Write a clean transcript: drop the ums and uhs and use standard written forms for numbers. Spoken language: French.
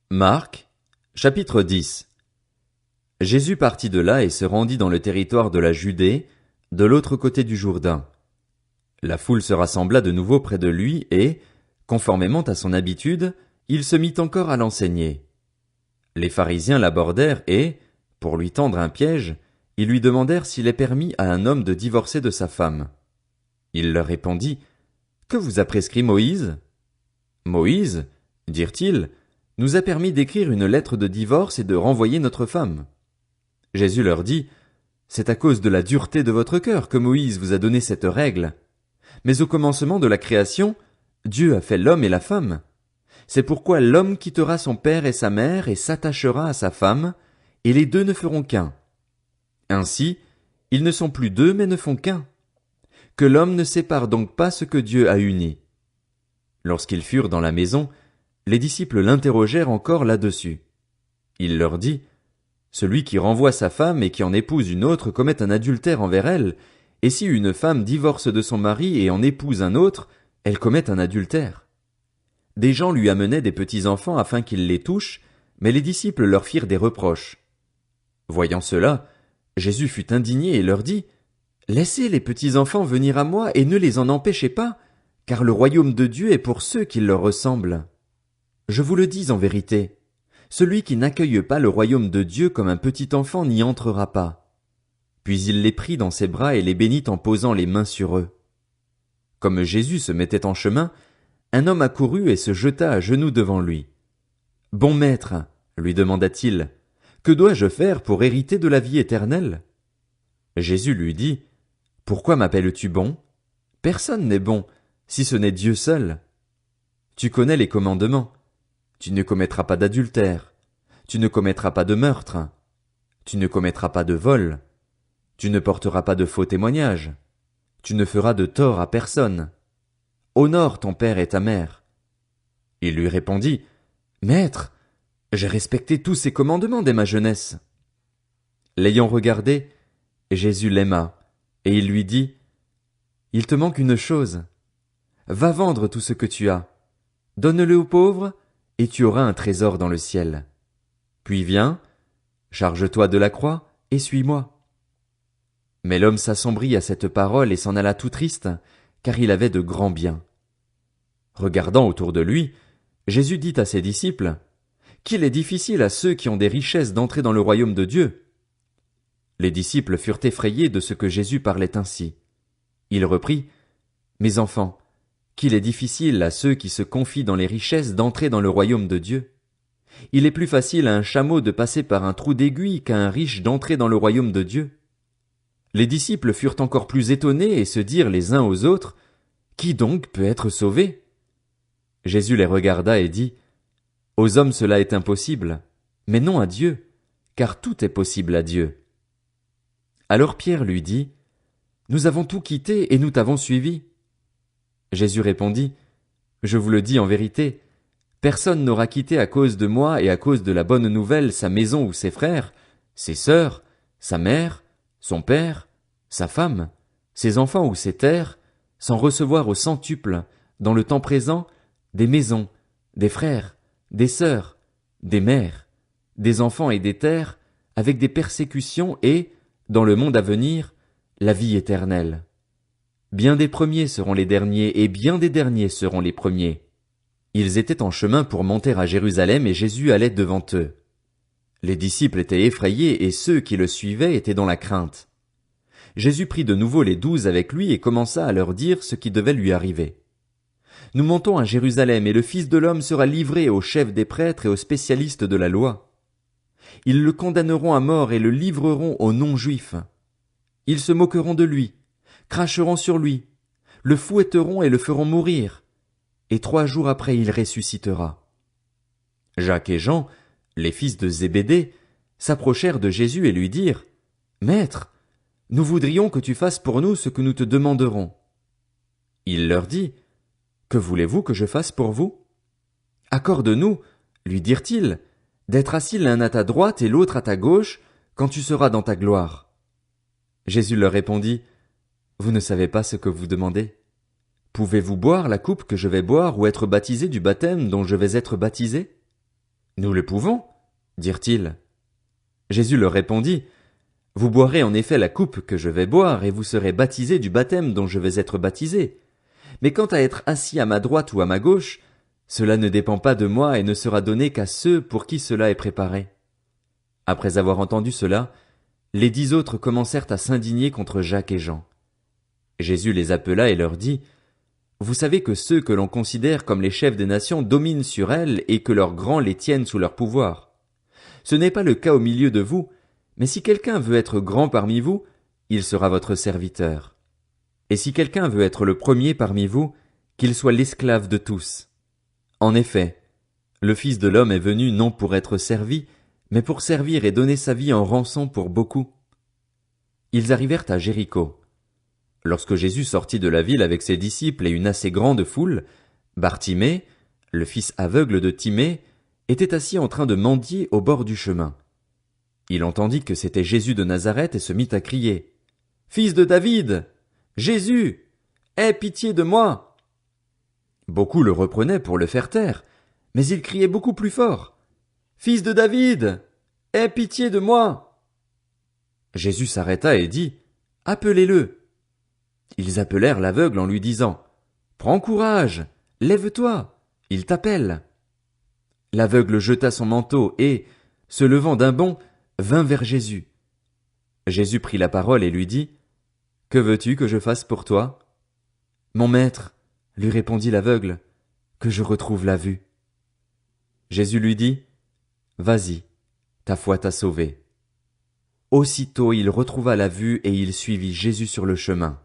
Marc, chapitre 10. Jésus partit de là et se rendit dans le territoire de la Judée, de l'autre côté du Jourdain. La foule se rassembla de nouveau près de lui et, conformément à son habitude, il se mit encore à l'enseigner. Les pharisiens l'abordèrent et, pour lui tendre un piège, ils lui demandèrent s'il est permis à un homme de divorcer de sa femme. Il leur répondit, « Que vous a prescrit Moïse ? » Moïse, dirent-ils, nous a permis d'écrire une lettre de divorce et de renvoyer notre femme. Jésus leur dit, c'est à cause de la dureté de votre cœur que Moïse vous a donné cette règle. Mais au commencement de la création, Dieu a fait l'homme et la femme. C'est pourquoi l'homme quittera son père et sa mère et s'attachera à sa femme, et les deux ne feront qu'un. Ainsi, ils ne sont plus deux mais ne font qu'un. Que l'homme ne sépare donc pas ce que Dieu a uni. Lorsqu'ils furent dans la maison, les disciples l'interrogèrent encore là-dessus. Il leur dit, celui qui renvoie sa femme et qui en épouse une autre commet un adultère envers elle, et si une femme divorce de son mari et en épouse un autre, elle commet un adultère. Des gens lui amenaient des petits-enfants afin qu'il les touche, mais les disciples leur firent des reproches. Voyant cela, Jésus fut indigné et leur dit, laissez les petits-enfants venir à moi et ne les en empêchez pas, car le royaume de Dieu est pour ceux qui leur ressemblent. Je vous le dis en vérité, celui qui n'accueille pas le royaume de Dieu comme un petit enfant n'y entrera pas. Puis il les prit dans ses bras et les bénit en posant les mains sur eux. Comme Jésus se mettait en chemin, un homme accourut et se jeta à genoux devant lui. Bon maître, lui demanda-t-il, que dois-je faire pour hériter de la vie éternelle? Jésus lui dit, pourquoi m'appelles-tu bon? Personne n'est bon, si ce n'est Dieu seul. Tu connais les commandements. Tu ne commettras pas d'adultère. Tu ne commettras pas de meurtre. Tu ne commettras pas de vol. Tu ne porteras pas de faux témoignages. Tu ne feras de tort à personne. Honore ton père et ta mère. Il lui répondit, Maître, j'ai respecté tous ces commandements dès ma jeunesse. L'ayant regardé, Jésus l'aima, et il lui dit, Il te manque une chose. Va vendre tout ce que tu as. Donne-le aux pauvres, et tu auras un trésor dans le ciel. Puis viens, charge-toi de la croix, et suis-moi. Mais l'homme s'assombrit à cette parole et s'en alla tout triste, car il avait de grands biens. Regardant autour de lui, Jésus dit à ses disciples, qu'il est difficile à ceux qui ont des richesses d'entrer dans le royaume de Dieu. Les disciples furent effrayés de ce que Jésus parlait ainsi. Il reprit, Mes enfants, qu'il est difficile à ceux qui se confient dans les richesses d'entrer dans le royaume de Dieu. Il est plus facile à un chameau de passer par un trou d'aiguille qu'à un riche d'entrer dans le royaume de Dieu. Les disciples furent encore plus étonnés et se dirent les uns aux autres, Qui donc peut être sauvé? Jésus les regarda et dit, Aux hommes cela est impossible, mais non à Dieu, car tout est possible à Dieu. Alors Pierre lui dit, Nous avons tout quitté et nous t'avons suivi. Jésus répondit, Je vous le dis en vérité, personne n'aura quitté à cause de moi et à cause de la bonne nouvelle sa maison ou ses frères, ses sœurs, sa mère, son père, sa femme, ses enfants ou ses terres, sans recevoir au centuple, dans le temps présent, des maisons, des frères, des sœurs, des mères, des enfants et des terres, avec des persécutions et, dans le monde à venir, la vie éternelle. Bien des premiers seront les derniers, et bien des derniers seront les premiers. Ils étaient en chemin pour monter à Jérusalem, et Jésus allait devant eux. Les disciples étaient effrayés, et ceux qui le suivaient étaient dans la crainte. Jésus prit de nouveau les 12 avec lui et commença à leur dire ce qui devait lui arriver. Nous montons à Jérusalem, et le Fils de l'homme sera livré aux chefs des prêtres et aux spécialistes de la loi. Ils le condamneront à mort et le livreront aux non-juifs. Ils se moqueront de lui, cracheront sur lui, le fouetteront et le feront mourir, et 3 jours après il ressuscitera. Jacques et Jean, les fils de Zébédée, s'approchèrent de Jésus et lui dirent, Maître, nous voudrions que tu fasses pour nous ce que nous te demanderons. Il leur dit, Que voulez-vous que je fasse pour vous? Accorde-nous, lui dirent-ils, d'être assis l'un à ta droite et l'autre à ta gauche, quand tu seras dans ta gloire. Jésus leur répondit, Vous ne savez pas ce que vous demandez. Pouvez-vous boire la coupe que je vais boire ou être baptisé du baptême dont je vais être baptisé? Nous le pouvons, dirent-ils. Jésus leur répondit, vous boirez en effet la coupe que je vais boire, et vous serez baptisés du baptême dont je vais être baptisé. Mais quant à être assis à ma droite ou à ma gauche, cela ne dépend pas de moi et ne sera donné qu'à ceux pour qui cela est préparé. Après avoir entendu cela, les 10 autres commencèrent à s'indigner contre Jacques et Jean. Jésus les appela et leur dit, vous savez que ceux que l'on considère comme les chefs des nations dominent sur elles et que leurs grands les tiennent sous leur pouvoir. Ce n'est pas le cas au milieu de vous, mais si quelqu'un veut être grand parmi vous, il sera votre serviteur. Et si quelqu'un veut être le premier parmi vous, qu'il soit l'esclave de tous. En effet, le Fils de l'homme est venu non pour être servi, mais pour servir et donner sa vie en rançon pour beaucoup. Ils arrivèrent à Jéricho. Lorsque Jésus sortit de la ville avec ses disciples et une assez grande foule, Bartimée, le fils aveugle de Timée, était assis en train de mendier au bord du chemin. Il entendit que c'était Jésus de Nazareth et se mit à crier, « Fils de David! Jésus! Aie pitié de moi! » Beaucoup le reprenaient pour le faire taire, mais il criait beaucoup plus fort, « Fils de David! Aie pitié de moi! » Jésus s'arrêta et dit, « Appelez-le !» Ils appelèrent l'aveugle en lui disant, « Prends courage! Lève-toi! Il t'appelle! » L'aveugle jeta son manteau et, se levant d'un bond, vint vers Jésus. Jésus prit la parole et lui dit, « Que veux-tu que je fasse pour toi? » « Mon maître, lui répondit l'aveugle, que je retrouve la vue. Jésus lui dit, « Vas-y, ta foi t'a sauvé. » Aussitôt il retrouva la vue et il suivit Jésus sur le chemin.